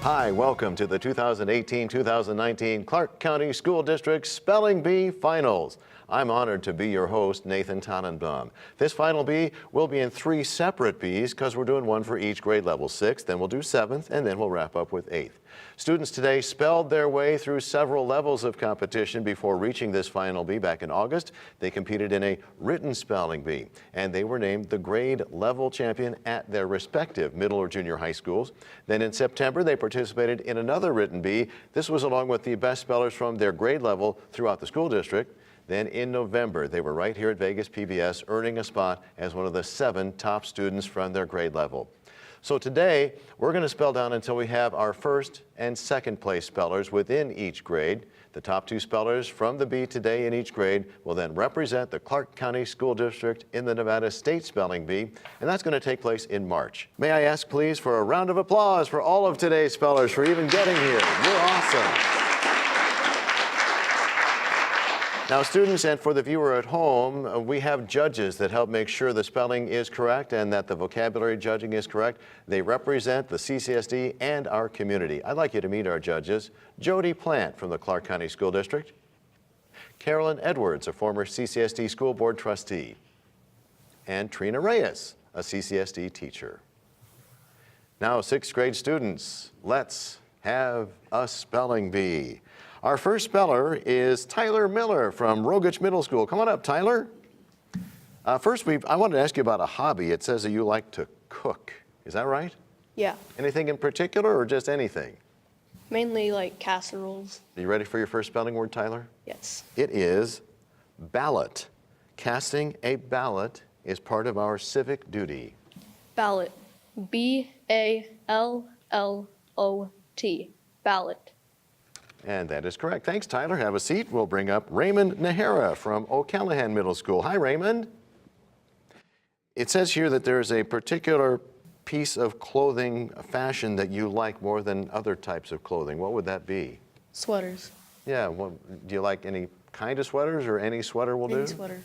Hi, welcome to the 2018-2019 Clark County School District Spelling Bee Finals. I'm honored to be your host, Nathan Tannenbaum. This final bee will be in 3 separate bees because we're doing one for each grade level, 6th, then we'll do 7th, and then we'll wrap up with 8th. Students today spelled their way through several levels of competition before reaching this final bee back in August. They competed in a written spelling bee, and they were named the grade level champion at their respective middle or junior high schools. Then in September, they participated in another written bee. This was along with the best spellers from their grade level throughout the school district. Then in November, they were right here at Vegas PBS, earning a spot as one of the 7 top students from their grade level. So today, we're going to spell down until we have our 1st and 2nd place spellers within each grade. The top 2 spellers from the bee today in each grade will then represent the Clark County School District in the Nevada State Spelling Bee, and that's going to take place in March. May I ask, please, for a round of applause for all of today's spellers for even getting here. You're awesome. Now, students, and for the viewer at home, we have judges that help make sure the spelling is correct and that the vocabulary judging is correct. They represent the CCSD and our community. I'd like you to meet our judges. Jody Plant from the Clark County School District. Carolyn Edwards, a former CCSD school board trustee. And Trina Reyes, a CCSD teacher. Now, 6th grade students, let's have a spelling bee. Our first speller is Tyler Miller from Rogich Middle School. Come on up, Tyler. First, I wanted to ask you about a hobby. It says that you like to cook. Is that right? Yeah. Anything in particular or just anything? Mainly like casseroles. Are you ready for your first spelling word, Tyler? Yes. It is ballot. Casting a ballot is part of our civic duty. Ballot. B-A-L-L-O-T. Ballot. And that is correct. Thanks, Tyler. Have a seat. We'll bring up Raymond Nahara from O'Callahan Middle School. Hi, Raymond. It says here that there's a particular piece of clothing, fashion that you like more than other types of clothing. What would that be? Sweaters. Yeah. Well, do you like any kind of sweaters or any sweater will do? Any sweater.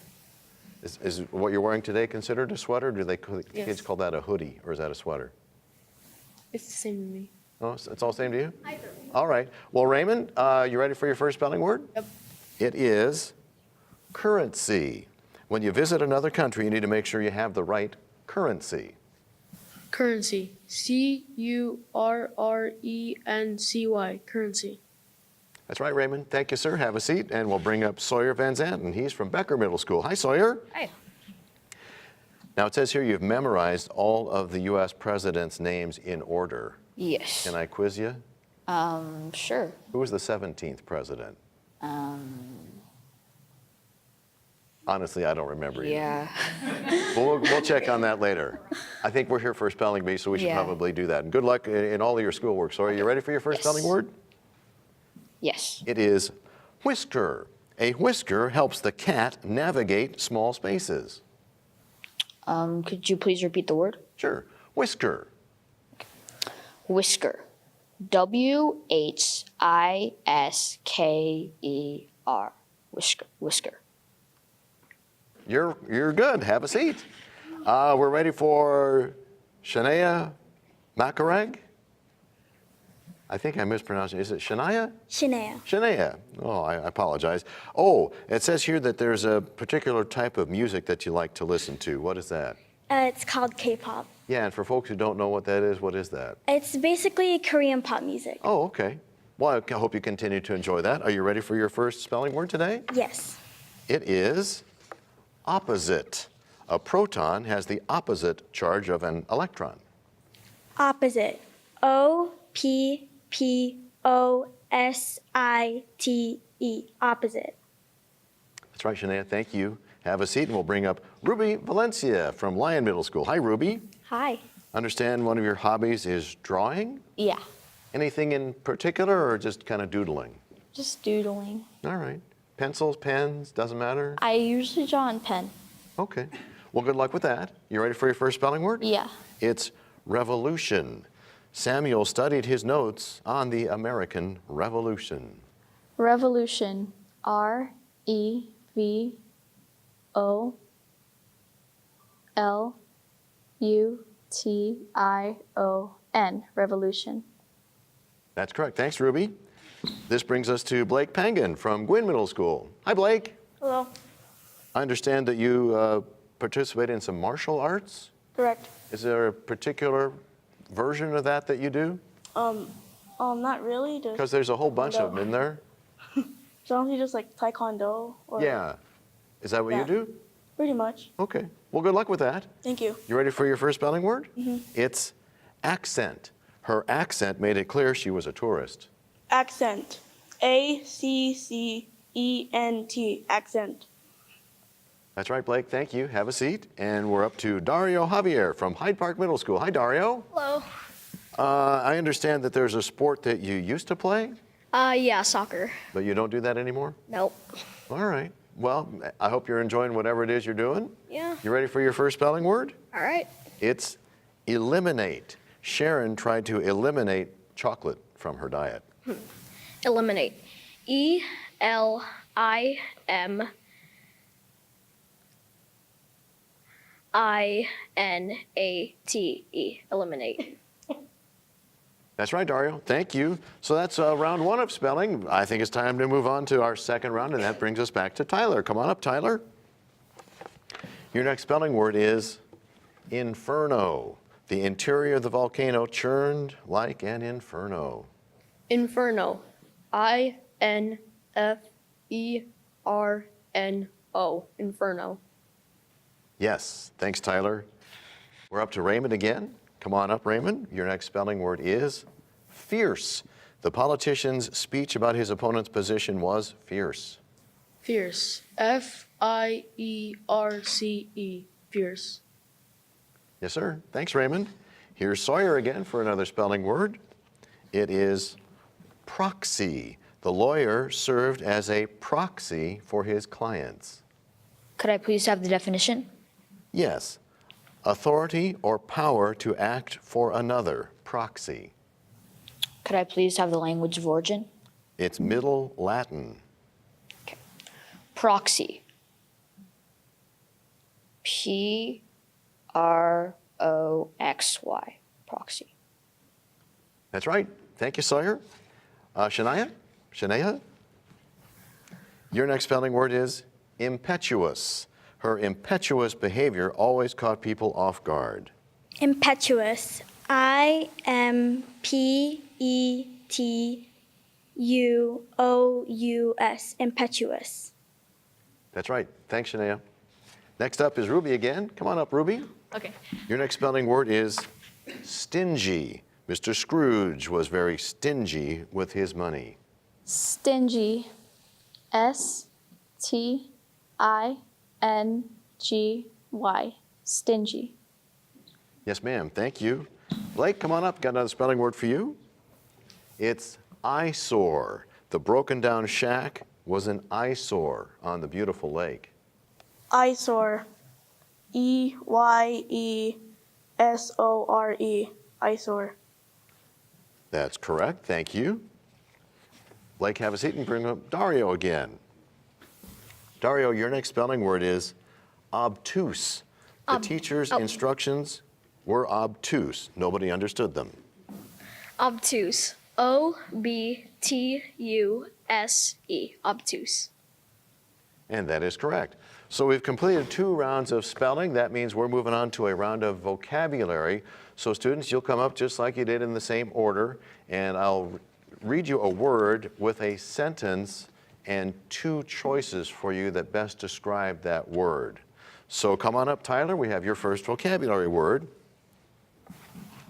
Is what you're wearing today considered a sweater? Do Yes. Kids call that a hoodie, or is that a sweater? It's the same to me. Oh, it's all the same to you? Either. All right. Well, Raymond, you ready for your first spelling word? Yep. It is currency. When you visit another country, you need to make sure you have the right currency. Currency. C-U-R-R-E-N-C-Y. Currency. That's right, Raymond. Thank you, sir. Have a seat, and we'll bring up Sawyer Van Zanten. He's from Becker Middle School. Hi, Sawyer. Hi. Now, it says here you've memorized all of the U.S. presidents' names in order. Yes. Can I quiz you? Sure. Who was the 17th president? Honestly, I don't remember either. Yeah. We'll check on that later. I think we're here for a spelling bee, so we should Yeah. probably do that. And good luck in all of your schoolwork. So are you ready for your first Yes. spelling word? Yes. It is whisker. A whisker helps the cat navigate small spaces. Could you please repeat the word? Sure. Whisker. Whisker. W-H-I-S-K-E-R. Whisker. Whisker. You're good. Have a seat. We're ready for Shania Makarag. I think I mispronounced it. Is it Shania? Shania. Shania. Oh, I apologize. Oh, it says here that there's a particular type of music that you like to listen to. What is that? It's called K-pop. Yeah, and for folks who don't know what that is, what is that? It's basically Korean pop music. Oh, okay. Well, I hope you continue to enjoy that. Are you ready for your first spelling word today? Yes. It is opposite. A proton has the opposite charge of an electron. Opposite. O-P-P-O-S-I-T-E. Opposite. That's right, Shania. Thank you. Have a seat, and we'll bring up Ruby Valencia from Lyon Middle School. Hi, Ruby. Hi. Understand one of your hobbies is drawing? Yeah. Anything in particular, or just kind of doodling? Just doodling. All right. Pencils, pens, doesn't matter? I usually draw in pen. Okay. Well, good luck with that. You ready for your first spelling word? Yeah. It's revolution. Samuel studied his notes on the American Revolution. Revolution. R-E-V-O-L-U-T-I-O-N. Revolution. That's correct. Thanks, Ruby. This brings us to Blake Pangan from Gwynn Middle School. Hi, Blake. Hello. I understand that you participate in some martial arts. Correct. Is there a particular version of that you do? Not really. Just Because there's a whole bunch of them in there. Generally just like Taekwondo or Yeah. Is that what you Yeah. do? pretty much. Okay. Well, good luck with that. Thank you. You ready for your first spelling word? It's accent. Her accent made it clear she was a tourist. Accent. ACCENT. Accent. That's right, Blake. Thank you. Have a seat. And we're up to Dario Javier from Hyde Park Middle School. Hi, Dario. Hello. I understand that there's a sport that you used to play, Yeah, soccer. but you don't do that anymore? Nope. All right. Well, I hope you're enjoying whatever it is you're doing. Yeah. You ready for your first spelling word? All right. It's eliminate. Sharon tried to eliminate chocolate from her diet. Eliminate. ELIMINATE. Eliminate. That's right, Dario. Thank you. So that's round one of spelling. I think it's time to move on to our second round, and that brings us back to Tyler. Come on up, Tyler. Your next spelling word is inferno. The interior of the volcano churned like an inferno. Inferno. INFERNO. Inferno. Yes, thanks, Tyler. We're up to Raymond again. Come on up, Raymond. Your next spelling word is fierce. The politician's speech about his opponent's position was fierce. Fierce. FIERCE. Fierce. Yes, sir. Thanks, Raymond. Here's Sawyer again for another spelling word. It is proxy. The lawyer served as a proxy for his clients. Could I please have the definition? Yes. Authority or power to act for another. Proxy. Could I please have the language of origin? It's Middle Latin. Proxy. PROXY. Proxy. That's right. Thank you, Sawyer. Shania? Your next spelling word is impetuous. Her impetuous behavior always caught people off guard. Impetuous. IMPETUOUS. Impetuous. That's right. Thanks, Shania. Next up is Ruby again. Come on up, Ruby. Okay. Your next spelling word is stingy. Mr. Scrooge was very stingy with his money. Stingy. STINGY. Stingy. Yes, ma'am. Thank you. Blake, come on up. Got another spelling word for you. It's eyesore. The broken down shack was an eyesore on the beautiful lake. Eyesore. EYESORE. Eyesore. That's correct. Thank you. Blake, have a seat and bring up Dario again. Dario, your next spelling word is obtuse. The teacher's instructions were obtuse. Nobody understood them. Obtuse. OBTUSE. Obtuse. And that is correct. So we've completed 2 rounds of spelling. That means we're moving on to a round of vocabulary. So students, you'll come up just like you did in the same order, and I'll read you a word with a sentence and 2 choices for you that best describe that word. So come on up, Tyler. We have your first vocabulary word.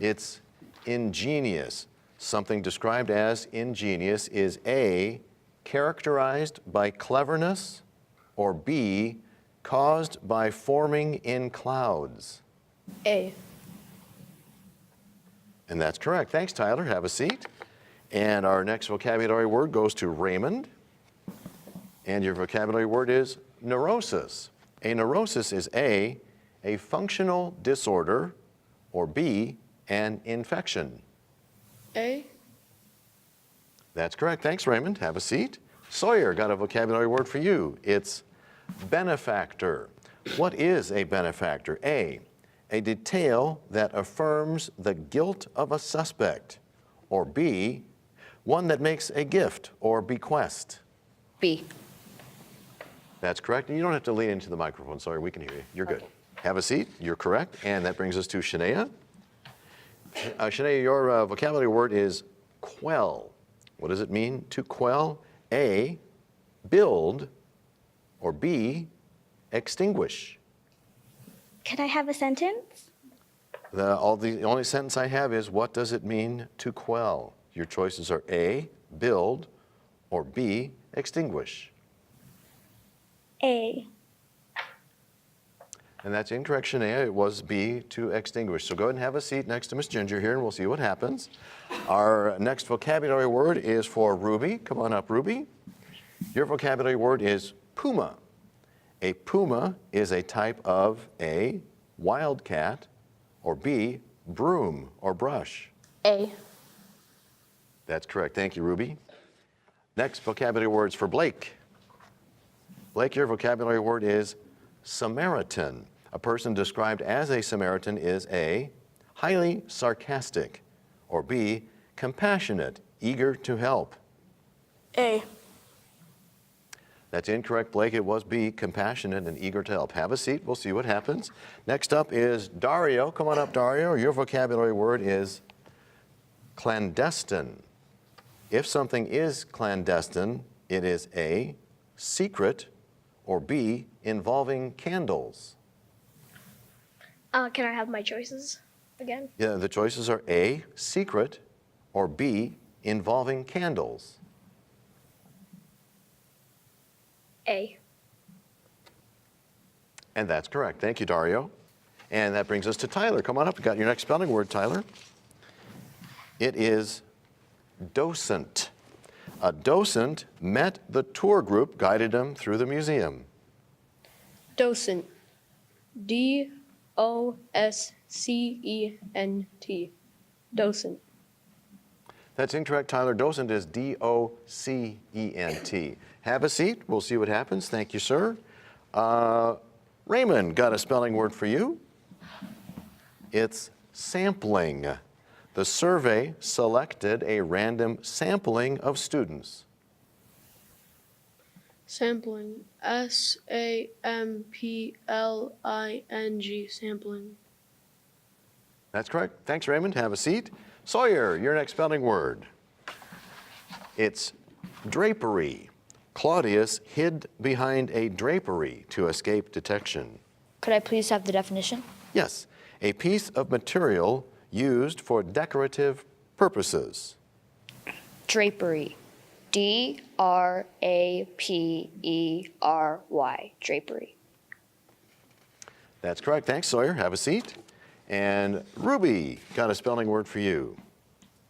It's ingenious. Something described as ingenious is A, characterized by cleverness, or B, caused by forming in clouds. A. And that's correct. Thanks, Tyler. Have a seat. And our next vocabulary word goes to Raymond. And your vocabulary word is neurosis. A neurosis is A, functional disorder, or B, an infection. A. That's correct. Thanks, Raymond. Have a seat. Sawyer, got a vocabulary word for you. It's benefactor. What is a benefactor? A detail that affirms the guilt of a suspect. Or B, One that makes a gift or bequest. B. That's correct. And you don't have to lean into the microphone. Sorry, we can hear you. You're good. Have a seat. You're correct. And that brings us to Shania. Shania, your vocabulary word is quell. What does it mean to quell? A, build, or B, extinguish. Can I have a sentence? The only sentence I have is, what does it mean to quell? Your choices are A, build, or B, extinguish. A. And that's incorrect, Shania. It was B, to extinguish. So go ahead and have a seat next to Miss Ginger here, and we'll see what happens. Our next vocabulary word is for Ruby. Come on up, Ruby. Your vocabulary word is puma. A puma is a type of A, wildcat, or B, broom or brush. A. That's correct. Thank you, Ruby. Next vocabulary words for Blake. Blake, your vocabulary word is Samaritan. A person described as a Samaritan is A, highly sarcastic, or B, compassionate, eager to help. A. That's incorrect, Blake. It was B, compassionate and eager to help. Have a seat. We'll see what happens. Next up is Dario. Come on up, Dario. Your vocabulary word is clandestine. If something is clandestine, it is A, secret, or B, involving candles. Can I have my choices again? Yeah, the choices are A, secret, or B, involving candles. A. And that's correct. Thank you, Dario. And that brings us to Tyler. Come on up. You got your next spelling word, Tyler. It is docent. A docent met the tour group, guided them through the museum. Docent. D-O-S-C-E-N-T. Docent. That's incorrect, Tyler. Docent is D-O-C-E-N-T. Have a seat. We'll see what happens. Thank you, sir. Raymond, got a spelling word for you. It's sampling. The survey selected a random sampling of students. Sampling. S-A-M-P-L-I-N-G. Sampling. That's correct. Thanks, Raymond. Have a seat. Sawyer, your next spelling word. It's drapery. Claudius hid behind a drapery to escape detection. Could I please have the definition? Yes, a piece of material used for decorative purposes. Drapery. D-R-A-P-E-R-Y. Drapery. That's correct. Thanks, Sawyer. Have a seat. And Ruby, got a spelling word for you.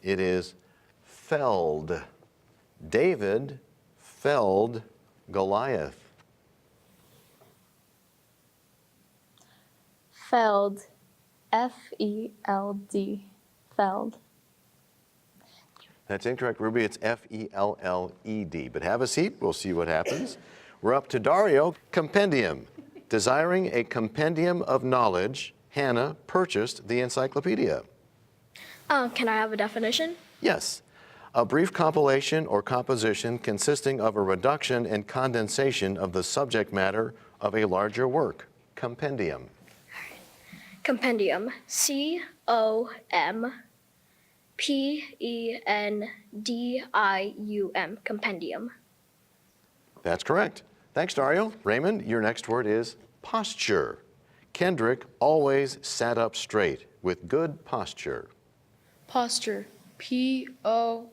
It is felled. David felled Goliath. Feld. F-E-L-D. Feld. That's incorrect, Ruby. It's F-E-L-L-E-D. But have a seat. We'll see what happens. We're up to Dario. Compendium. Desiring a compendium of knowledge, Hannah purchased the encyclopedia. Can I have a definition? Yes. A brief compilation or composition consisting of a reduction and condensation of the subject matter of a larger work. Compendium. Compendium. C-O-M-P-E-N-D-I-U-M. Compendium. That's correct. Thanks, Dario. Raymond, your next word is posture. Kendrick always sat up straight with good posture. Posture. P-O-S-T-U-R-E.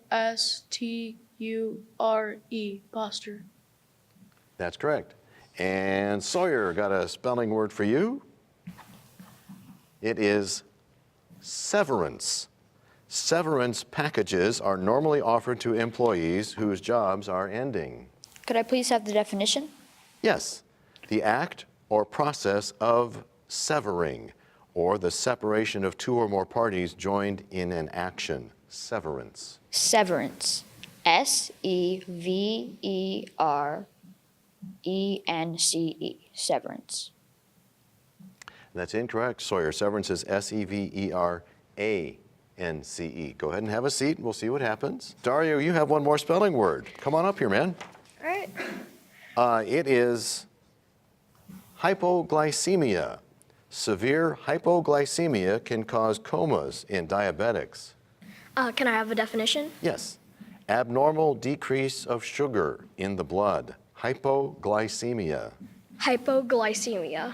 Posture. That's correct. And Sawyer, got a spelling word for you. It is severance. Severance packages are normally offered to employees whose jobs are ending. Could I please have the definition? Yes, the act or process of severing, or the separation of two or more parties joined in an action. Severance. Severance. S-E-V-E-R-E-N-C-E. Severance. That's incorrect, Sawyer. Severance is S-E-V-E-R-A-N-C-E. I-N-C-E. Go ahead and have a seat and we'll see what happens. Dario, you have one more spelling word. Come on up here, man. All right. It is hypoglycemia. Severe hypoglycemia can cause comas in diabetics. Can I have a definition? Yes. Abnormal decrease of sugar in the blood. Hypoglycemia. Hypoglycemia.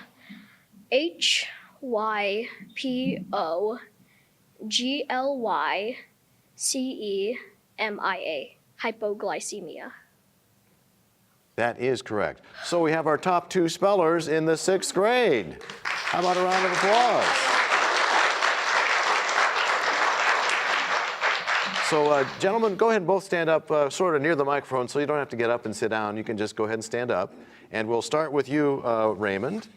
HYPOGLYCEMIA. Hypoglycemia. That is correct. So we have our top 2 spellers in the 6th grade. How about a round of applause? So, gentlemen, go ahead and both stand up sort of near the microphone so you don't have to get up and sit down. You can just go ahead and stand up. And we'll start with you, Raymond.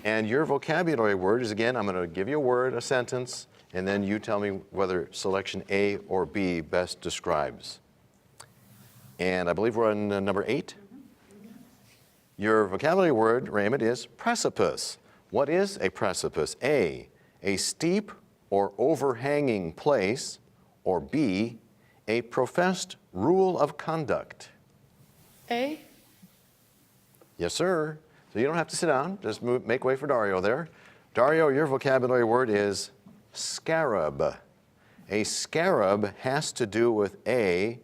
And your vocabulary word is, again, I'm going to give you a word, a sentence, and then you tell me whether selection A or B best describes. And I believe we're on number 8. Your vocabulary word, Raymond, is precipice. What is a precipice? A steep or overhanging place, or B, a professed rule of conduct. A. Yes, sir. So you don't have to sit down. Just make way for Dario there. Dario, your vocabulary word is scarab. A scarab has to do with A,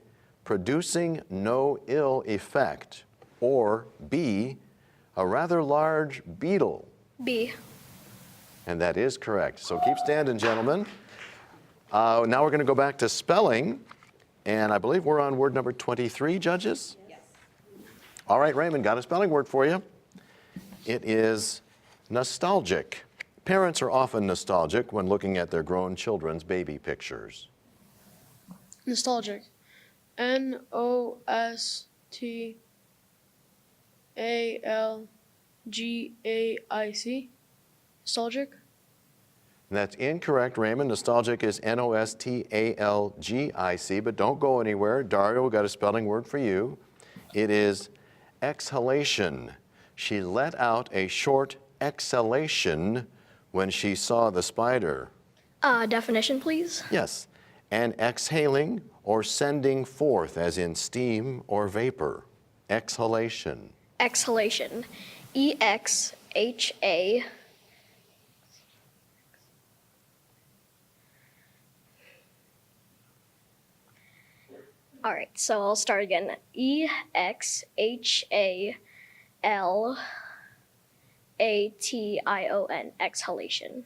producing no ill effect, or B, a rather large beetle. B. And that is correct. So keep standing, gentlemen. Now we're going to go back to spelling, and I believe we're on word number 23, judges? Yes. All right, Raymond, got a spelling word for you. It is nostalgic. Parents are often nostalgic when looking at their grown children's baby pictures. Nostalgic. Nostalgic. Nostalgic. That's incorrect, Raymond. Nostalgic is Nostalgic, but don't go anywhere. Dario, we got a spelling word for you. It is exhalation. She let out a short exhalation when she saw the spider. Definition, please. Yes, and exhaling or sending forth, as in steam or vapor. Exhalation. Exhalation. EXHA. All right, so I'll start again. EXHALATION. Exhalation.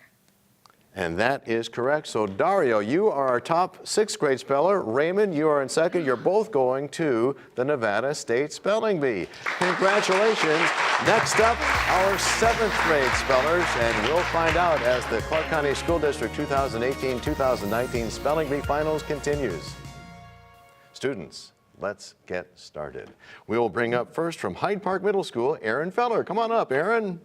And that is correct. So Dario, you are our top 6th grade speller. Raymond, you are in 2nd. You're both going to the Nevada State Spelling Bee. Congratulations. Next up, our 7th grade spellers, and we'll find out as the Clark County School District 2018-2019 Spelling Bee Finals continues. Students, let's get started. We will bring up first from Hyde Park Middle School, Aaron Feller. Come on up, Aaron.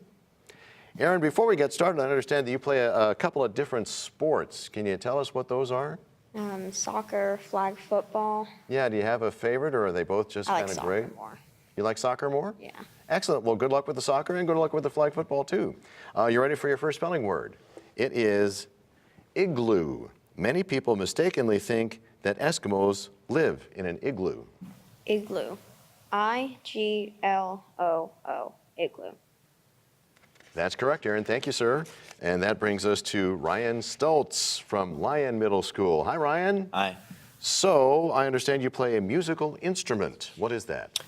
Aaron, before we get started, I understand that you play a couple of different sports. Can you tell us what those are? Soccer, flag football. Yeah, do you have a favorite, or are they both just kind of great? I like soccer more. You like soccer more? Yeah. Excellent. Well, good luck with the soccer and good luck with the flag football, too. You ready for your first spelling word? It is igloo. Many people mistakenly think that Eskimos live in an igloo. Igloo. IGLOO. Igloo. That's correct, Aaron. Thank you, sir. And that brings us to Ryan Stoltz from Lyon Middle School. Hi, Ryan. Hi. So I understand you play a musical instrument. What is that?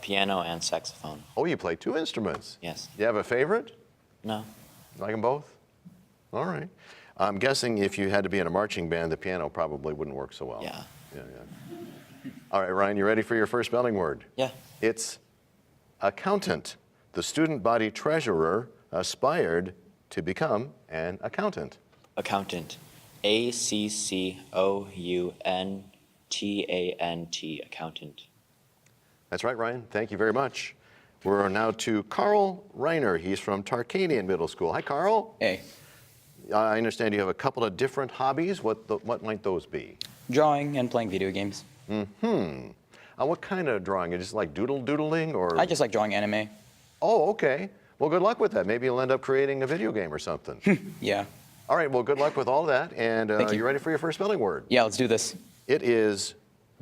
Piano and saxophone. Oh, you play 2 instruments. Yes. Do you have a favorite? No. Like them both? All right. I'm guessing if you had to be in a marching band, the piano probably wouldn't work so well. Yeah. Yeah. All right, Ryan, you ready for your first spelling word? Yeah. It's accountant. The student body treasurer aspired to become an accountant. Accountant. ACCOUNTANT. Accountant. That's right, Ryan. Thank you very much. We're now to Carl Reiner. He's from Tarkanian Middle School. Hi, Carl. Hey. I understand you have a couple of different hobbies. What might those be? Drawing and playing video games. What kind of drawing? You just like doodling or? I just like drawing anime. Oh, okay. Well, good luck with that. Maybe you'll end up creating a video game or something. Yeah. All right, well, good luck with all that. And Thank you. you ready for your first spelling word? Yeah, let's do this. It is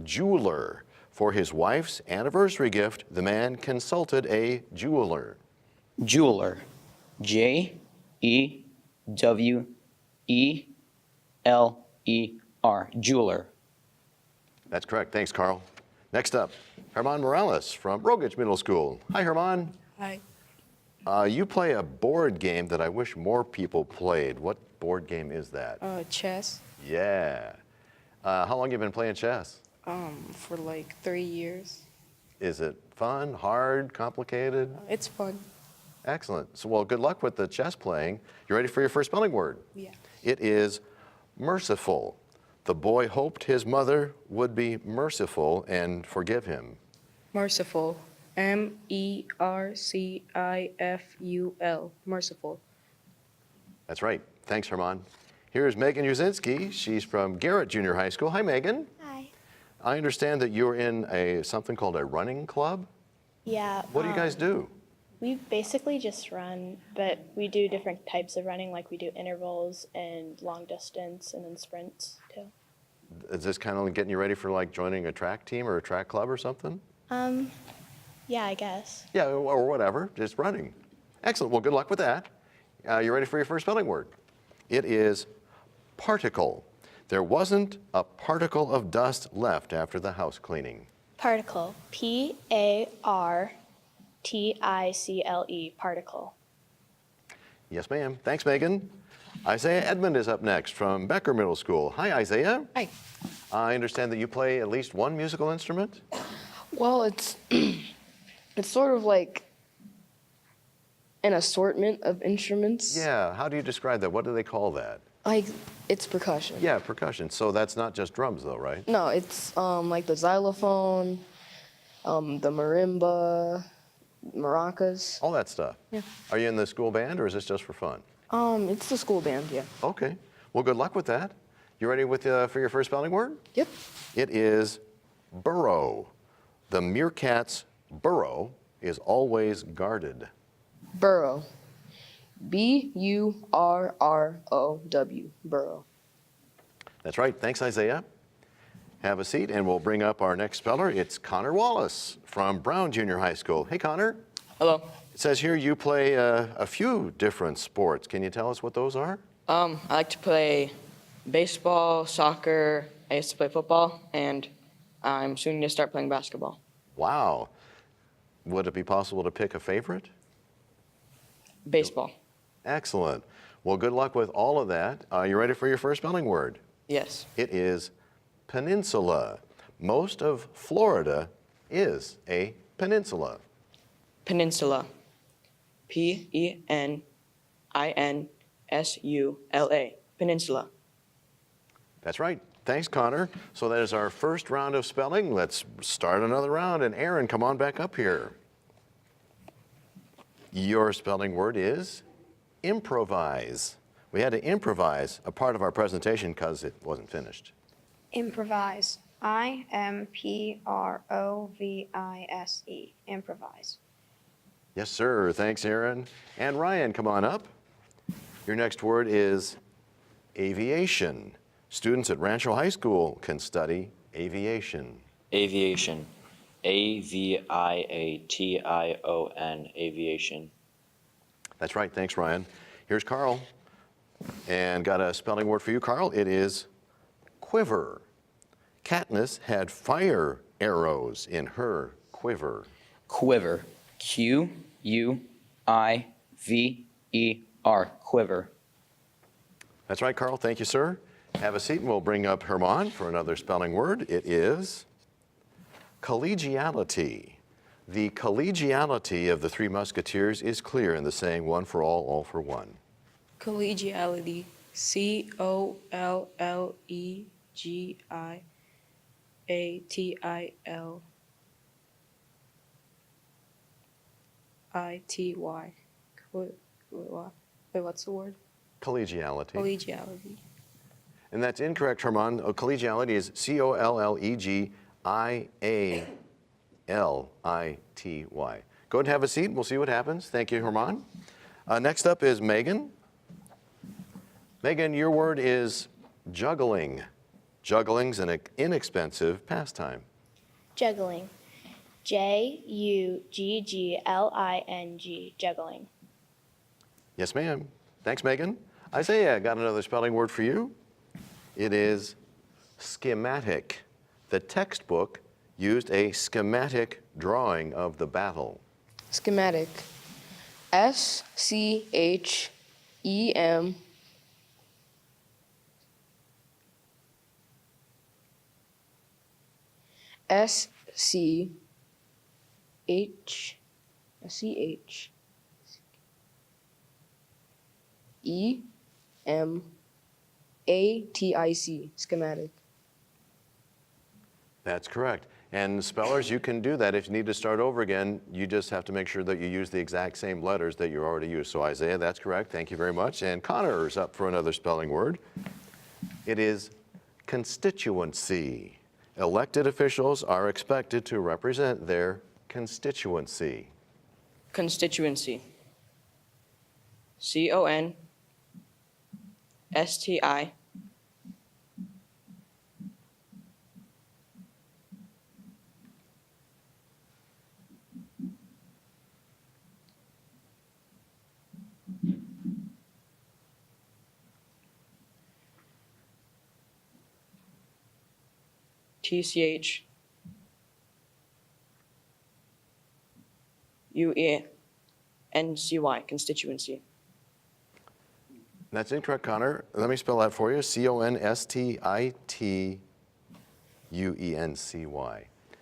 jeweler. For his wife's anniversary gift, the man consulted a jeweler. Jeweler. Jeweler. Jeweler. That's correct. Thanks, Carl. Next up, Herman Morales from Rogich Middle School. Hi, Herman. Hi. You play a board game that I wish more people played. What board game is that? Chess. Yeah. How long have you been playing chess? For like 3 years. Is it fun, hard, complicated? It's fun. Excellent. So, well, good luck with the chess playing. You ready for your first spelling word? Yeah. It is merciful. The boy hoped his mother would be merciful and forgive him. Merciful. Merciful. Merciful. That's right. Thanks, Herman. Here's Megan Uzinski. She's from Garrett Junior High School. Hi, Megan. Hi. I understand that you're in something called a running club. Yeah. What do you guys do? We basically just run, but we do different types of running, like we do intervals and long distance and then sprints too. Is this kind of getting you ready for like joining a track team or a track club or something? Yeah, I guess. Yeah, or whatever, just running. Excellent. Well, good luck with that. You ready for your first spelling word? It is particle. There wasn't a particle of dust left after the house cleaning. Particle. P-A-R-T-I-C-L-E. Particle. Yes, ma'am. Thanks, Megan. Isaiah Edmond is up next from Becker Middle School. Hi, Isaiah. Hi. I understand that you play at least one musical instrument? Well, it's it's sort of like an assortment of instruments. Yeah, how do you describe that? What do they call that? Like it's percussion. Yeah, percussion. So that's not just drums though, right? No, it's like the xylophone, the marimba, maracas. All that stuff. Yeah. Are you in the school band or is this just for fun? It's the school band, yeah. Okay. Well, good luck with that. You ready for your first spelling word? Yep. It is burrow. The meerkat's burrow is always guarded. Burrow. B-U-R-R-O-W. Burrow. That's right. Thanks, Isaiah. Have a seat, and we'll bring up our next speller. It's Connor Wallace from Brown Junior High School. Hey, Connor. Hello. It says here you play a few different sports. Can you tell us what those are? I like to play baseball, soccer. I used to play football, and I'm soon to start playing basketball. Wow. Would it be possible to pick a favorite? Baseball. Excellent. Well, good luck with all of that. You ready for your first spelling word? Yes. It is peninsula. Most of Florida is a peninsula. Peninsula. P-E-N-I-N-S-U-L-A. Peninsula. That's right. Thanks, Connor. So that is our first round of spelling. Let's start another round. And Aaron, come on back up here. Your spelling word is improvise. We had to improvise a part of our presentation because it wasn't finished. Improvise. I-M-P-R-O-V-I-S-E. Improvise. Yes, sir. Thanks, Aaron. And Ryan, come on up. Your next word is aviation. Students at Rancho High School can study aviation. Aviation. A-V-I-A-T-I-O-N. Aviation. That's right. Thanks, Ryan. Here's Carl. And got a spelling word for you, Carl. It is quiver. Katniss had fire arrows in her quiver. Quiver. Q-U-I-V-E-R. Quiver. That's right, Carl. Thank you, sir. Have a seat, and we'll bring up Herman for another spelling word. It is collegiality. The collegiality of the Three Musketeers is clear in the saying, one for all for one. Collegiality. C-O-L-L-E-G-I-A-T-I-L-I-T-Y. Wait, what's the word? Collegiality. Collegiality. And that's incorrect, Herman. Collegiality is C-O-L-L-E-G-I-A-L-I-T-Y. Go ahead and have a seat, and we'll see what happens. Thank you, Herman. Next up is Megan. Megan, your word is juggling. Juggling's an inexpensive pastime. Juggling. Juggling. Juggling. Yes, ma'am. Thanks, Megan. Isaiah, got another spelling word for you. It is schematic. The textbook used a schematic drawing of the battle. Schematic. SCHEM. SCHEMATIC. Schematic. That's correct. And spellers, you can do that. If you need to start over again, you just have to make sure that you use the exact same letters that you already used. So Isaiah, that's correct. Thank you very much. And Connor's up for another spelling word. It is constituency. Elected officials are expected to represent their constituency. Constituency. CONSTI. TCH. UENCY. Constituency. That's incorrect, Connor. Let me spell that for you. CONSTITUENCY.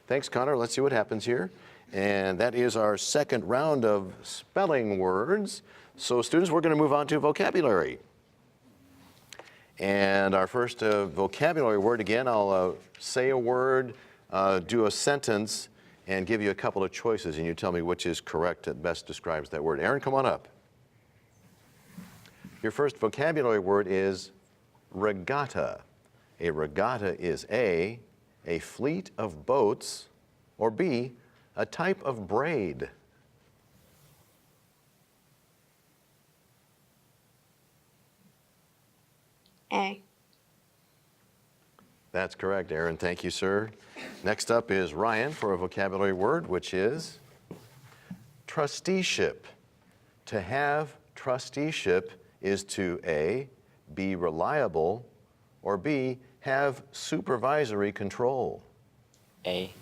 Thanks, Connor. Let's see what happens here. And that is our second round of spelling words. So students, we're going to move on to vocabulary. And our first vocabulary word, again, I'll say a word, do a sentence, and give you a couple of choices, and you tell me which is correct that best describes that word. Aaron, come on up. Your first vocabulary word is regatta. A regatta is A, fleet of boats, or B, a type of braid. A. That's correct, Aaron. Thank you, sir. Next up is Ryan for a vocabulary word, which is trusteeship. To have trusteeship is to A, be reliable, or B, have supervisory control. A.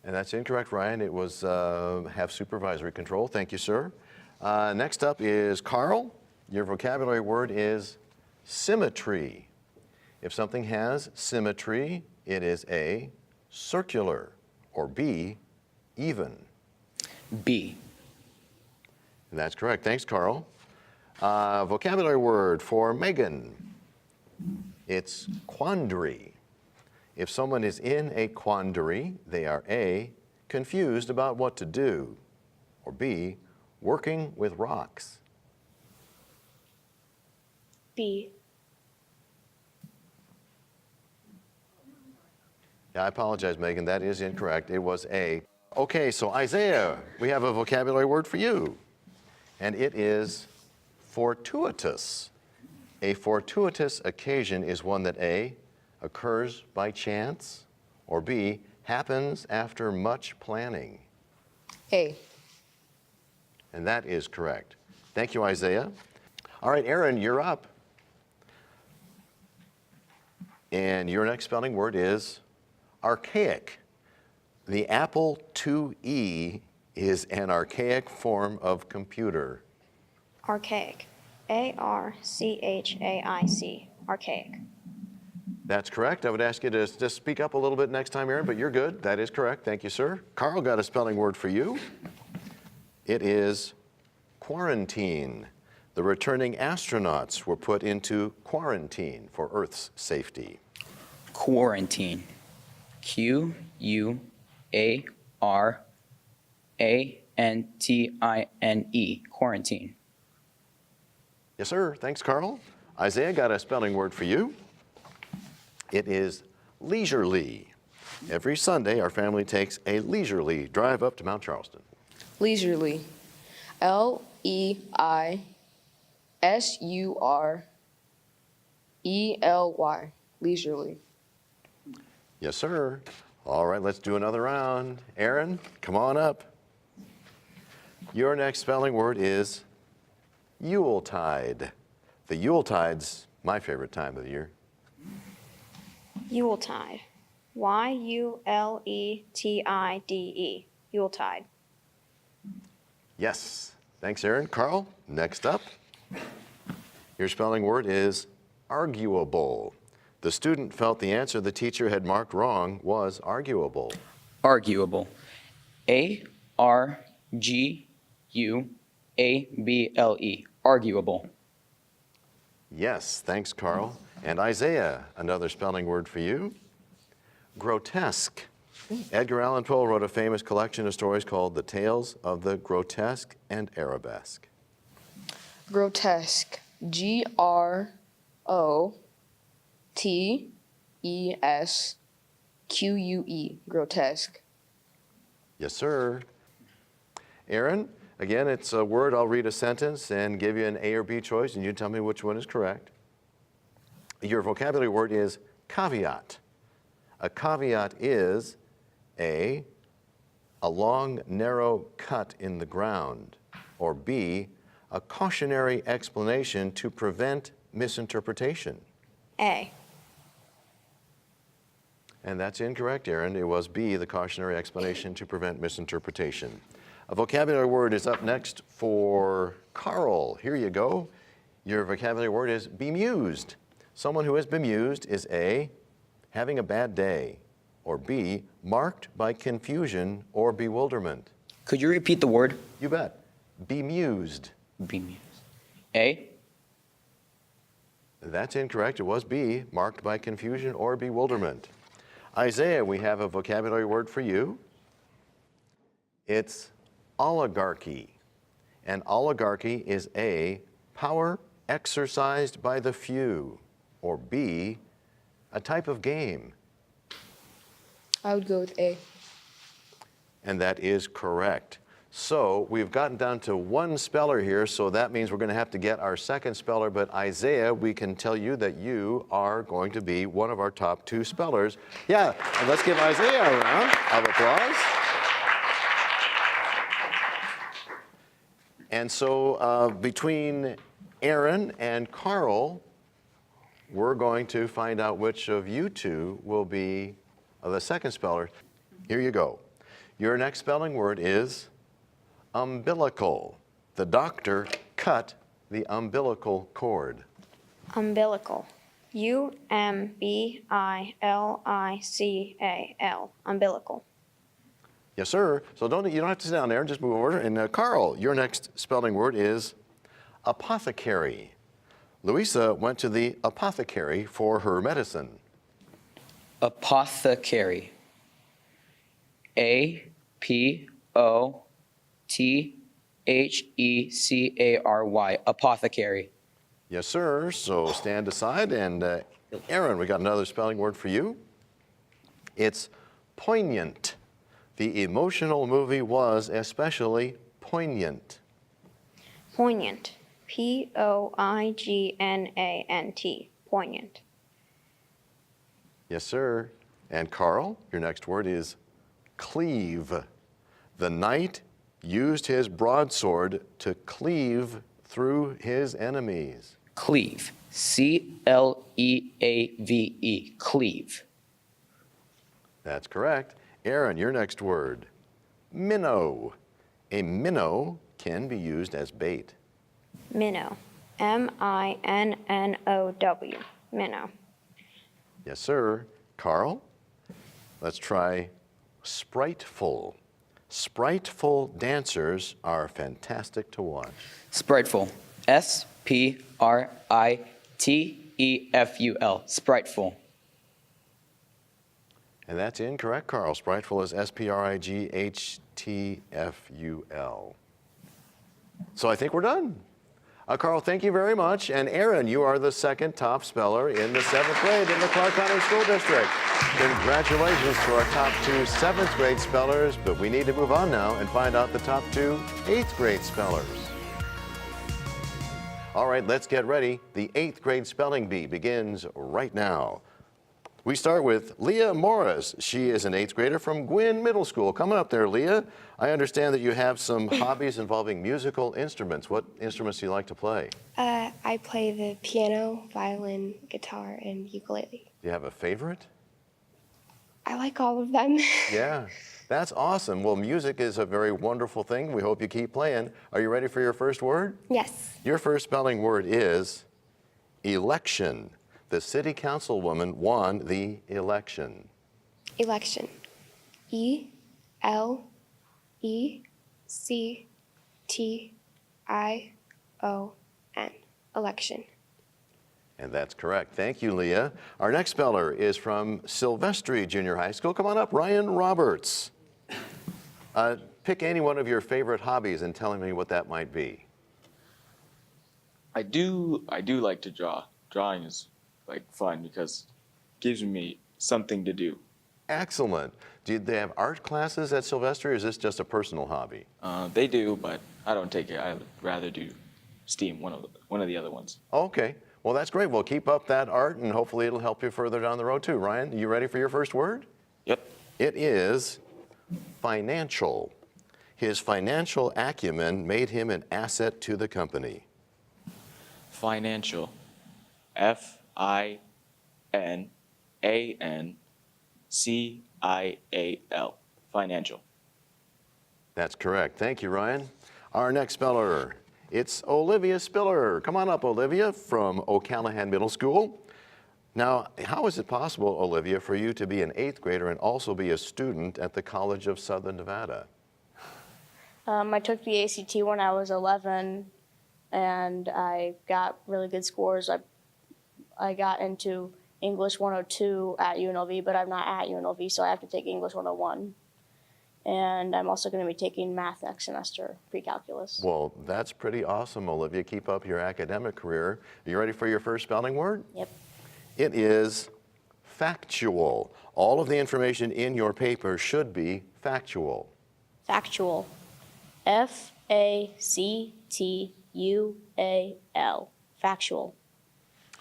And that's incorrect, Ryan. It was have supervisory control. Thank you, sir. Next up is Carl. Your vocabulary word is symmetry. If something has symmetry, it is A, circular, or B, even. B. And that's correct. Thanks, Carl. Vocabulary word for Megan. It's quandary. If someone is in a quandary, they are A, confused about what to do, or B, working with rocks. B. Yeah, I apologize, Megan. That is incorrect. It was A. Okay, so Isaiah, we have a vocabulary word for you, and it is fortuitous. A fortuitous occasion is one that A, occurs by chance, or B, happens after much planning. A. And that is correct. Thank you, Isaiah. All right, Aaron, you're up. And your next spelling word is archaic. The Apple IIe is an archaic form of computer. Archaic. ARCHAIC. Archaic. That's correct. I would ask you to just speak up a little bit next time, Aaron, but you're good. That is correct. Thank you, sir. Carl got a spelling word for you. It is quarantine. The returning astronauts were put into quarantine for Earth's safety. Quarantine. QUARANTINE. Quarantine. Yes, sir. Thanks, Carl. Isaiah got a spelling word for you. It is leisurely. Every Sunday, our family takes a leisurely drive up to Mount Charleston. Leisurely. LEISURELY. S-U-R-E-L-Y, leisurely. Yes, sir. All right, let's do another round. Aaron, come on up. Your next spelling word is Yuletide. The Yuletide's my favorite time of the year. Yuletide. Y-U-L-E-T-I-D-E. Yuletide. Yes. Thanks, Aaron. Carl, next up. Your spelling word is arguable. The student felt the answer the teacher had marked wrong was arguable. Arguable. A-R-G-U-A-B-L-E. Arguable. Yes, thanks, Carl. And Isaiah, another spelling word for you. Grotesque. Edgar Allan Poe wrote a famous collection of stories called The Tales of the Grotesque and Arabesque. Grotesque. G-R-O-T-E-S-Q-U-E. Grotesque. Yes, sir. Aaron, again, it's a word. I'll read a sentence and give you an A or B choice, and you tell me which one is correct. Your vocabulary word is caveat. A caveat is A, long, narrow cut in the ground, or B, a cautionary explanation to prevent misinterpretation. A. And that's incorrect, Aaron. It was B, the cautionary explanation to prevent misinterpretation. A vocabulary word is up next for Carl. Here you go. Your vocabulary word is bemused. Someone who is bemused is A, having a bad day, or B, marked by confusion or bewilderment. Could you repeat the word? You bet. Bemused. Bemused. A. That's incorrect. It was B, marked by confusion or bewilderment. Isaiah, we have a vocabulary word for you. It's oligarchy. And oligarchy is A, power exercised by the few, or B, a type of game. I would go with A. And that is correct. So we've gotten down to one speller here, so that means we're going to have to get our second speller. But Isaiah, we can tell you that you are going to be one of our top 2 spellers. Yeah, and let's give Isaiah a round of applause. And so between Aaron and Carl, we're going to find out which of you two will be the second speller. Here you go. Your next spelling word is umbilical. The doctor cut the umbilical cord. Umbilical. U-M-B-I-L-I-C-A-L. Umbilical. Yes, sir. So you don't have to sit down there. Just move over. And Carl, your next spelling word is apothecary. Louisa went to the apothecary for her medicine. Apothecary. A-P-O-T-H-E-C-A-R-Y. Apothecary. Yes, sir. So stand aside. And Aaron, we got another spelling word for you. It's poignant. The emotional movie was especially poignant. Poignant. P-O-I-G-N-A-N-T. Poignant. Yes, sir. And Carl, your next word is cleave. The knight used his broadsword to cleave through his enemies. Cleave. C-L-E-A-V-E. Cleave. That's correct. Aaron, your next word, minnow. A minnow can be used as bait. Minnow. M-I-N-N-O-W. Minnow. Yes, sir. Carl, let's try spriteful. Spriteful dancers are fantastic to watch. Spriteful. S-P-R-I-T-E-F-U-L. Spriteful. And that's incorrect, Carl. Spriteful is S-P-R-I-G-H-T-F-U-L. So I think we're done. Carl, thank you very much. And Aaron, you are the second top speller in the 7th grade in the Clark County School District. Congratulations to our top 2 7th grade spellers, but we need to move on now and find out the top 2 8th grade spellers. All right, let's get ready. The 8th grade spelling bee begins right now. We start with Leah Morris. She is an 8th grader from Gwynn Middle School. Coming up there, Leah. I understand that you have some hobbies involving musical instruments. What instruments do you like to play? I play the piano, violin, guitar, and ukulele. Do you have a favorite? I like all of them. Yeah, that's awesome. Well, music is a very wonderful thing. We hope you keep playing. Are you ready for your first word? Yes. Your first spelling word is election. The city councilwoman won the election. Election. E-L-E-C-T-I-O-N. Election. And that's correct. Thank you, Leah. Our next speller is from Silvestri Junior High School. Come on up, Ryan Roberts. Pick any one of your favorite hobbies and tell me what that might be. I do like to draw. Drawing is like fun because it gives me something to do. Excellent. Do they have art classes at Silvestri, or is this just a personal hobby? They do, but I don't take it. I would rather do STEAM, one of the other ones. Okay. Well, that's great. Well, keep up that art, and hopefully it'll help you further down the road, too. Ryan, you ready for your first word? Yep. It is financial. His financial acumen made him an asset to the company. Financial. F-I-N-A-N-C-I-A-L. Financial. That's correct. Thank you, Ryan. Our next speller, it's Olivia Spiller. Come on up, Olivia, from O'Callahan Middle School. Now, how is it possible, Olivia, for you to be an 8th grader and also be a student at the College of Southern Nevada? I took the ACT when I was 11, and I got really good scores. I got into English 102 at UNLV, but I'm not at UNLV, so I have to take English 101. And I'm also going to be taking math next semester, pre-calculus. Well, that's pretty awesome, Olivia. Keep up your academic career. Are you ready for your first spelling word? Yep. It is factual. All of the information in your paper should be factual. Factual. F-A-C-T-U-A-L. Factual.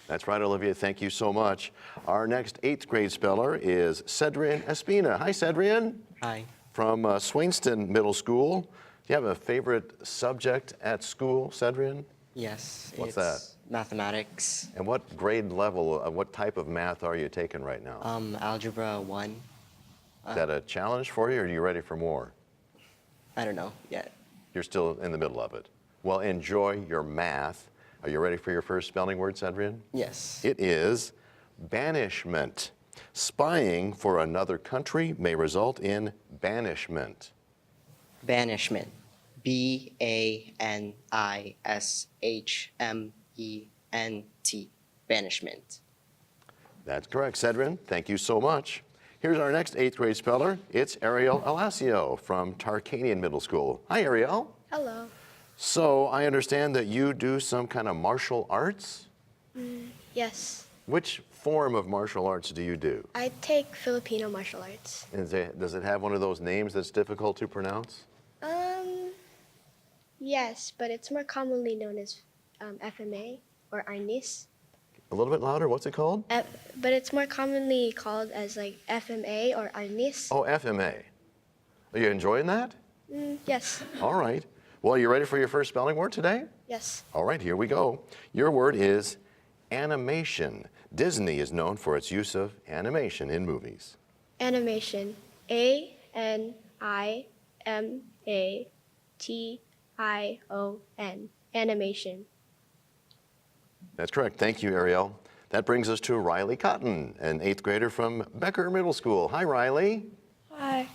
That's right, Olivia. Thank you so much. Our next 8th grade speller is Cedrian Espina. Hi, Cedrian. Hi. From Swainston Middle School. Do you have a favorite subject at school, Cedrian? Yes. What's it's that? Mathematics. And what grade level, what type of math are you taking right now? Algebra 1. Is that a challenge for you, or are you ready for more? I don't know yet. You're still in the middle of it. Well, enjoy your math. Are you ready for your first spelling word, Cedrian? Yes. It is banishment. Spying for another country may result in banishment. Banishment. B-A-N-I-S-H-M-E-N-T. Banishment. That's correct, Cedrian. Thank you so much. Here's our next 8th grade speller. It's Ariel Alacio from Tarkanian Middle School. Hi, Ariel. Hello. So I understand that you do some kind of martial arts? Yes. Which form of martial arts do you do? I take Filipino martial arts. Does it have one of those names that's difficult to pronounce? Yes, but it's more commonly known as FMA or Arnis. A little bit louder. What's it called? But it's more commonly called as like FMA or Arnis. Oh, FMA. Are you enjoying that? Yes. All right. Well, are you ready for your first spelling word today? Yes. All right, here we go. Your word is animation. Disney is known for its use of animation in movies. Animation. A-N-I-M-A-T-I-O-N. Animation. That's correct. Thank you, Ariel. That brings us to Riley Cotton, an 8th grader from Becker Middle School. Hi, Riley. Hi.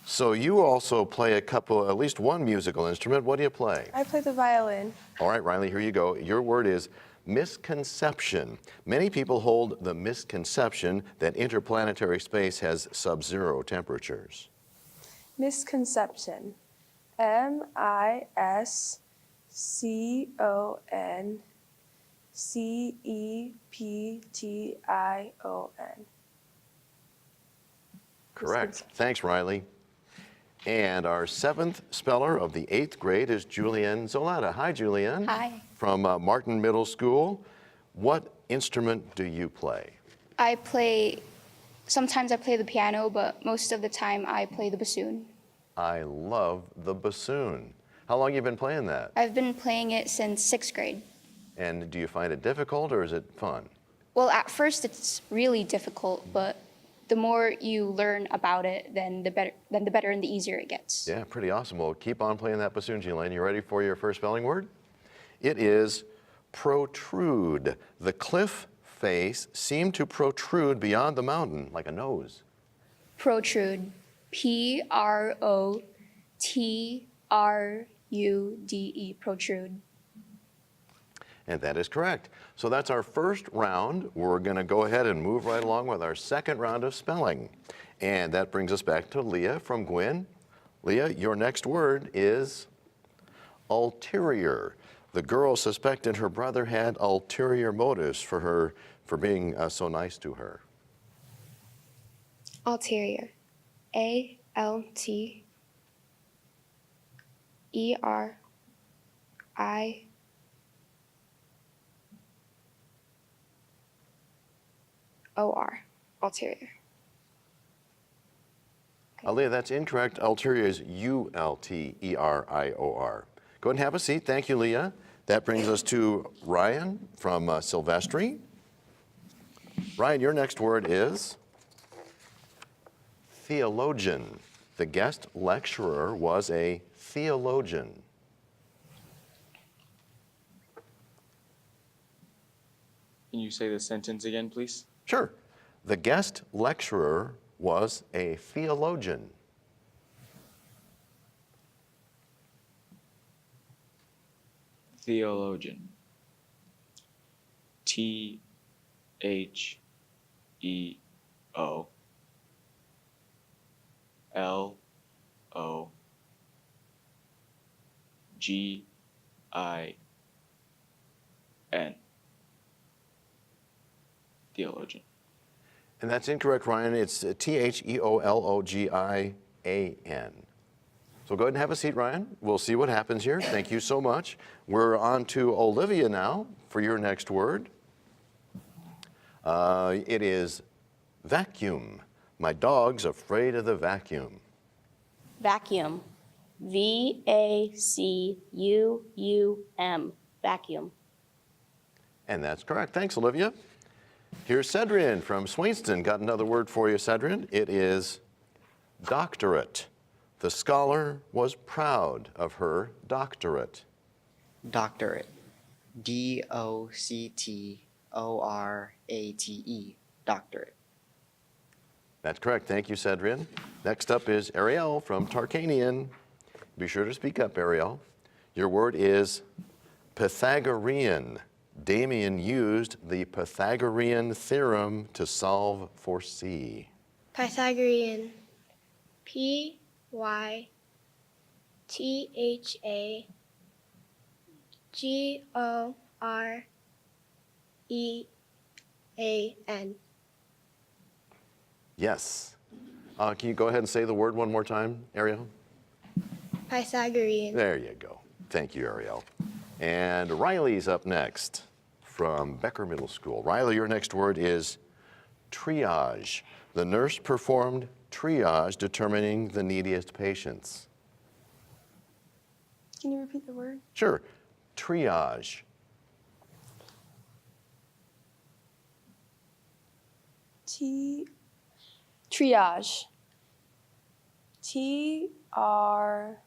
So you also play at least one musical instrument. What do you play? I play the violin. All right, Riley, here you go. Your word is misconception. Many people hold the misconception that interplanetary space has sub-zero temperatures. Misconception. M-I-S-C-O-N-C-E-P-T-I-O-N. Correct. Thanks, Riley. And our 7th speller of the 8th grade is Julianne Zoletta. Hi, Julianne. Hi. From Martin Middle School. What instrument do you play? Sometimes I play the piano, but most of the time I play the bassoon. I love the bassoon. How long have you been playing that? I've been playing it since 6th grade. And do you find it difficult or is it fun? Well, at first it's really difficult, but the more you learn about it, then the better and the easier it gets. Yeah, pretty awesome. Well, keep on playing that bassoon, Julianne. You ready for your first spelling word? It is protrude. The cliff face seemed to protrude beyond the mountain like a nose. Protrude. Protrude. Protrude. And that is correct. So that's our first round. We're going to go ahead and move right along with our second round of spelling. And that brings us back to Leah from Gwyn. Leah, your next word is ulterior. The girl suspected her brother had ulterior motives for being so nice to her. Ulterior. ALTERIOR. Ulterior. Leah, that's incorrect. Ulterior is ULTERIOR. Go ahead and have a seat. Thank you, Leah. That brings us to Ryan from Silvestri. Ryan, your next word is theologian. The guest lecturer was a theologian. Can you say the sentence again, please? Sure. The guest lecturer was a theologian. Theologian. THEOLOGIN. Theologian. And that's incorrect, Ryan. It's THEOLOGIAN. So go ahead and have a seat, Ryan. We'll see what happens here. Thank you so much. We're on to Olivia now for your next word. It is vacuum. My dog's afraid of the vacuum. Vacuum. VACUUM. Vacuum. And that's correct. Thanks, Olivia. Here's Cedrian from Swainston. Got another word for you, Cedrian. It is doctorate. The scholar was proud of her doctorate. Doctorate. DOCTORATE. Doctorate. That's correct. Thank you, Cedrian. Next up is Ariel from Tarkanian. Be sure to speak up, Ariel. Your word is Pythagorean. Damien used the Pythagorean theorem to solve for C. Pythagorean. PYTHAGOREAN. Yes. Can you go ahead and say the word one more time, Ariel? Pythagorean. There you go. Thank you, Ariel. And Riley's up next from Becker Middle School. Riley, your next word is triage. The nurse performed triage, determining the neediest patients. Can you repeat the word? Sure. Triage. Triage. TR.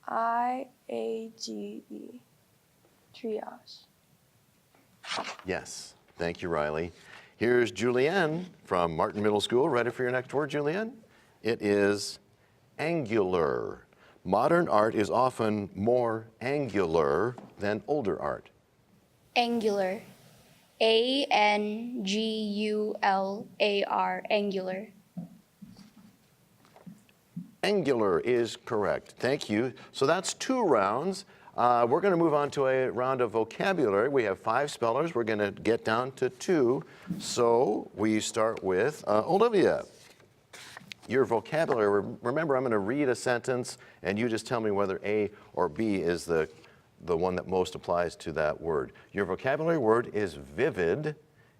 IAGE. Triage. Yes. Thank you, Riley. Here's Julianne from Martin Middle School. Ready for your next word, Julianne? It is angular. Modern art is often more angular than older art. Angular. ANGULAR. Angular. Angular is correct. Thank you. So that's 2 rounds. We're going to move on to a round of vocabulary. We have 5 spellers. We're going to get down to 2. So we start with Olivia. Your vocabulary, remember I'm going to read a sentence and you just tell me whether A or B is the one that most applies to that word. Your vocabulary word is vivid,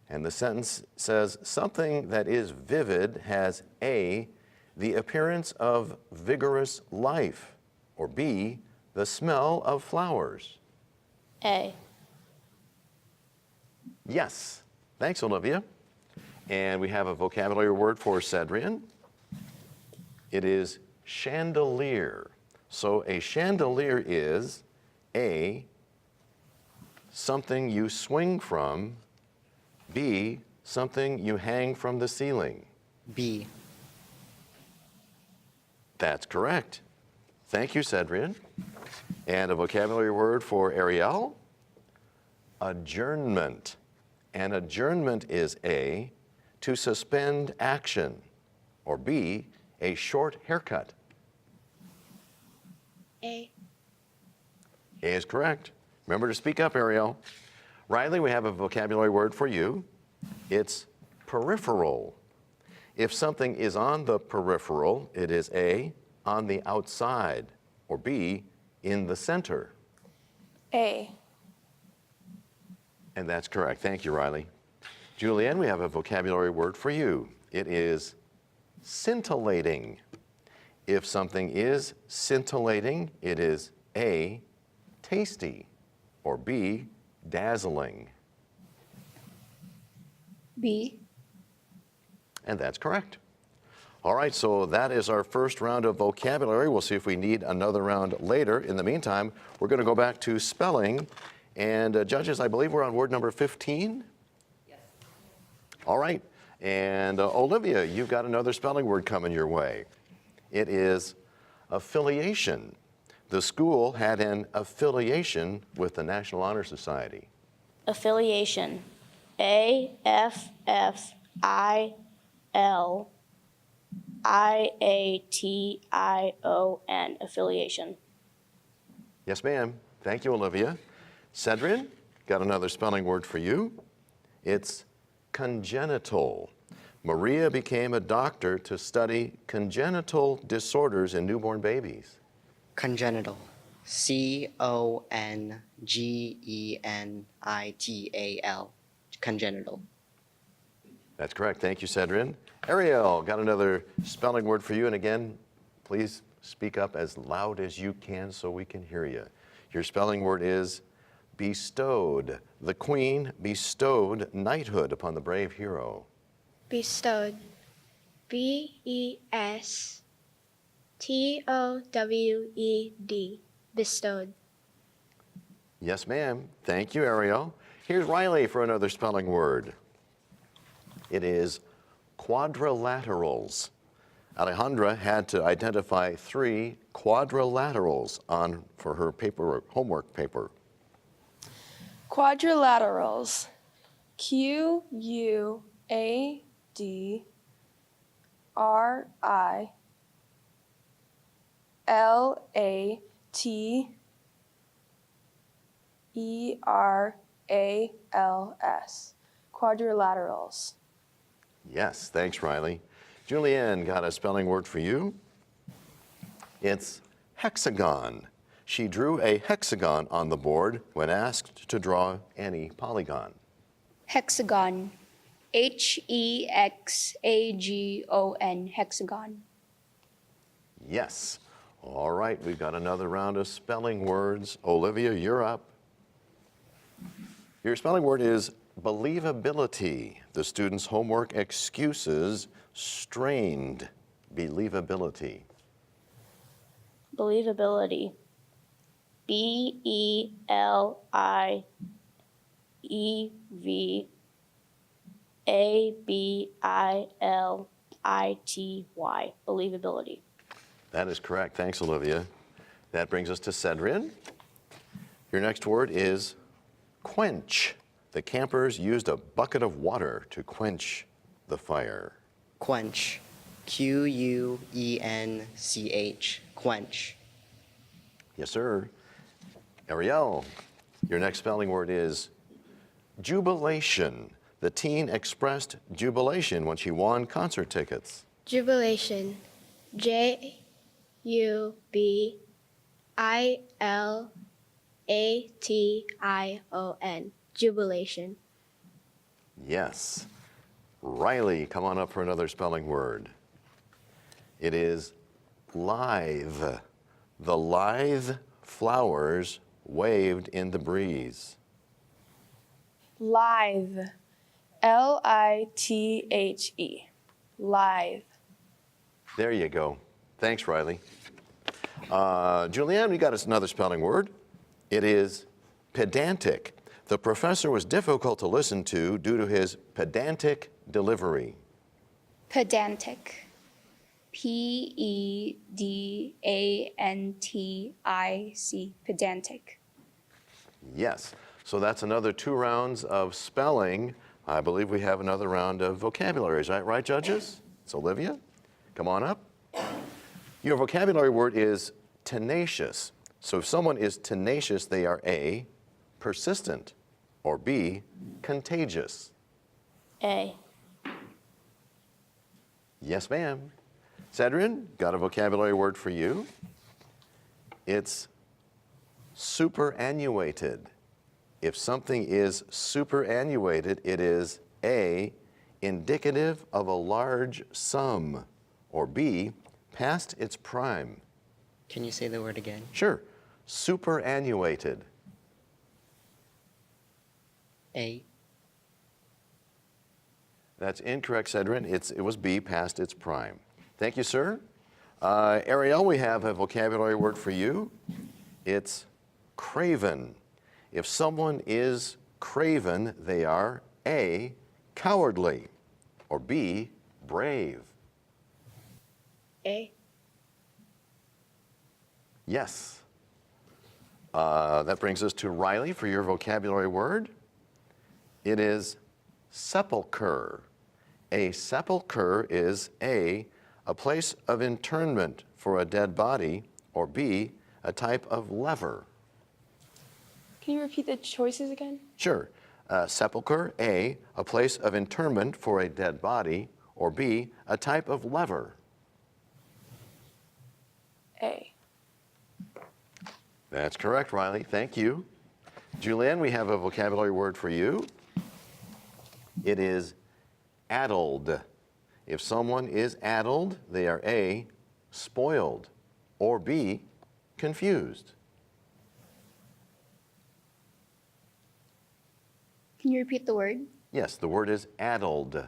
and the sentence says something that is vivid has A, the appearance of vigorous life, or B, the smell of flowers. A. Yes. Thanks, Olivia. And we have a vocabulary word for Cedrian. It is chandelier. So a chandelier is A, something you swing from, B, something you hang from the ceiling. B. That's correct. Thank you, Cedrian. And a vocabulary word for Ariel, adjournment. An adjournment is A, to suspend action, or B, a short haircut. A. A is correct. Remember to speak up, Ariel. Riley, we have a vocabulary word for you. It's peripheral. If something is on the peripheral, it is A, on the outside, or B, in the center. A. And that's correct. Thank you, Riley. Julianne, we have a vocabulary word for you. It is scintillating. If something is scintillating, it is A, tasty, or B, dazzling. B. And that's correct. All right, so that is our first round of vocabulary. We'll see if we need another round later. In the meantime, we're going to go back to spelling. And judges, I believe we're on word number 15? Yes. All right. And Olivia, you've got another spelling word coming your way. It is affiliation. The school had an affiliation with the National Honor Society. Affiliation. A-F-F-I-L-I-A-T-I-O-N. Affiliation. Yes, ma'am. Thank you, Olivia. Cedrian, got another spelling word for you. It's congenital. Maria became a doctor to study congenital disorders in newborn babies. Congenital. C-O-N-G-E-N-I-T-A-L. Congenital. That's correct. Thank you, Cedrian. Ariel, got another spelling word for you. And again, please speak up as loud as you can so we can hear you. Your spelling word is bestowed. The queen bestowed knighthood upon the brave hero. Bestowed. B-E-S-T-O-W-E-D. Bestowed. Yes, ma'am. Thank you, Ariel. Here's Riley for another spelling word. It is quadrilaterals. Alejandra had to identify 3 quadrilaterals for her homework paper. Quadrilaterals. Quadrilaterals. Quadrilaterals. Yes, thanks, Riley. Julianne got a spelling word for you. It's hexagon. She drew a hexagon on the board when asked to draw any polygon. Hexagon. H-E-X-A-G-O-N. Hexagon. Yes. All right, we've got another round of spelling words. Olivia, you're up. Your spelling word is believability. The student's homework excuses strained believability. Believability. B-E-L-I-E-V-A-B-I-L-I-T-Y. Believability. That is correct. Thanks, Olivia. That brings us to Cedrian. Your next word is quench. The campers used a bucket of water to quench the fire. Quench. Q-U-E-N-C-H. Quench. Yes, sir. Ariel, your next spelling word is jubilation. The teen expressed jubilation when she won concert tickets. Jubilation. JUBILATION. Jubilation. Yes. Riley, come on up for another spelling word. It is lithe. The lithe flowers waved in the breeze. Lithe. Lithe. Lithe. There you go. Thanks, Riley. Julianne, we got us another spelling word. It is pedantic. The professor was difficult to listen to due to his pedantic delivery. Pedantic. Pedantic. Pedantic. Yes. So that's another 2 rounds of spelling. I believe we have another round of vocabulary. Is that right, judges? It's Olivia. Come on up. Your vocabulary word is tenacious. So if someone is tenacious, they are A, persistent, or B, contagious. A. Yes, ma'am. Cedrin, got a vocabulary word for you. It's superannuated. If something is superannuated, it is A, indicative of a large sum, or B, past its prime. Can you say the word again? Sure. Superannuated. A. That's incorrect, Cedrin. It was B, past its prime. Thank you, sir. Ariel, we have a vocabulary word for you. It's craven. If someone is craven, they are A, cowardly, or B, brave. A. Yes. That brings us to Riley for your vocabulary word. It is sepulcher. A sepulcher is A place of internment for a dead body, or B, a type of lever. Can you repeat the choices again? Sure. Sepulcher, A place of interment for a dead body, or B, a type of lever. A. That's correct, Riley. Thank you. Julianne, we have a vocabulary word for you. It is addled. If someone is addled, they are A, spoiled, or B, confused. Can you repeat the word? Yes, the word is addled.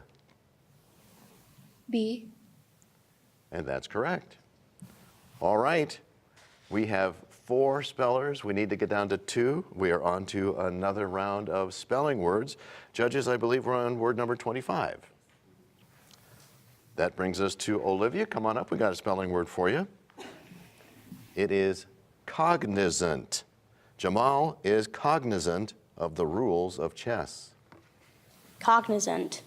B. And that's correct. All right. We have 4 spellers. We need to get down to 2. We are on to another round of spelling words. Judges, I believe we're on word number 25. That brings us to Olivia. Come on up. We got a spelling word for you. It is cognizant. Jamal is cognizant of the rules of chess. Cognizant.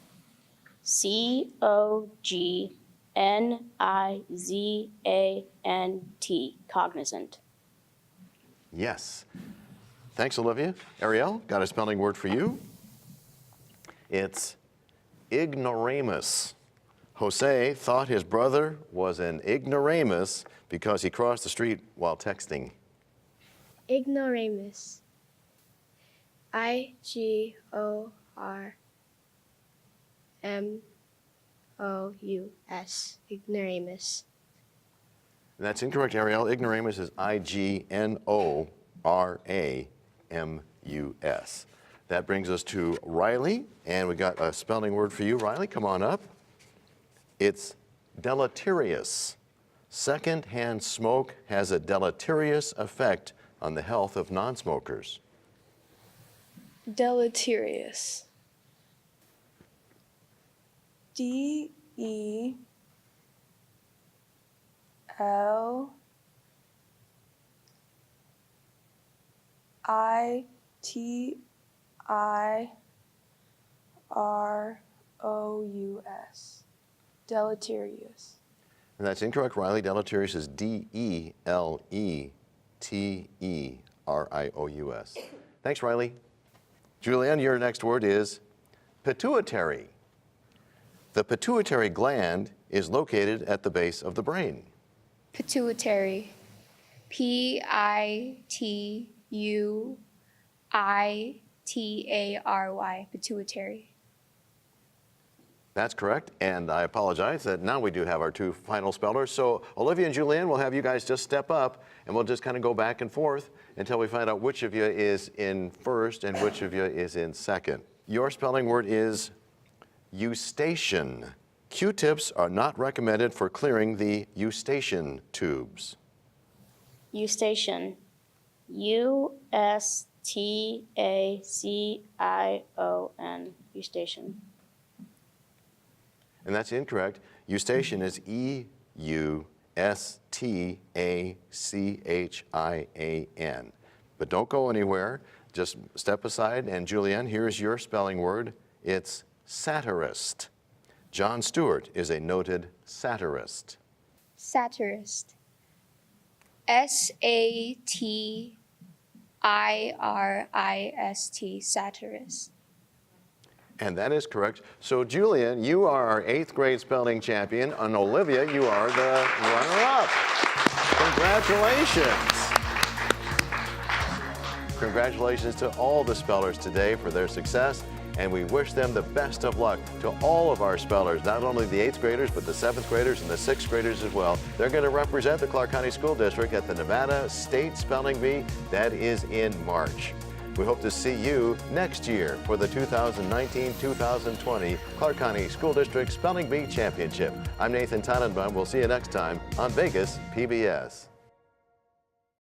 COGNIZANT. Cognizant. Yes. Thanks, Olivia. Ariel, got a spelling word for you. It's ignoramus. Jose thought his brother was an ignoramus because he crossed the street while texting. Ignoramus. IGORMOUS. Ignoramus. That's incorrect, Ariel. Ignoramus is IGNORAMUS. That brings us to Riley, and we got a spelling word for you. Riley, come on up. It's deleterious. Secondhand smoke has a deleterious effect on the health of non-smokers. Deleterious. DELETERIOUS. Deleterious. And that's incorrect, Riley. Deleterious is DELETERIOUS. R-I-O-U-S. Thanks, Riley. Julianne, your next word is pituitary. The pituitary gland is located at the base of the brain. Pituitary. P-I-T-U-I-T-A-R-Y. Pituitary. That's correct, and I apologize that now we do have our two final spellers. So Olivia and Julianne, we'll have you guys just step up, and we'll just kind of go back and forth until we find out which of you is in first and which of you is in second. Your spelling word is eustachian. Q-tips are not recommended for clearing the eustachian tubes. Eustachian. U-S-T-A-C-I-O-N. Eustachian. And that's incorrect. Eustachian is E-U-S-T-A-C-H-I-A-N. But don't go anywhere. Just step aside. And Julianne, here's your spelling word. It's satirist. Jon Stewart is a noted satirist. Satirist. S-A-T-I-R-I-S-T. Satirist. And that is correct. So Julian, you are our 8th grade spelling champion, and Olivia, you are the runner-up. Congratulations. Congratulations to all the spellers today for their success, and we wish them the best of luck to all of our spellers, not only the 8th graders, but the 7th graders and the 6th graders as well. They're going to represent the Clark County School District at the Nevada State Spelling Bee. That is in March. We hope to see you next year for the 2019-2020 Clark County School District Spelling Bee Championship. I'm Nathan Tannenbaum. We'll see you next time on Vegas PBS.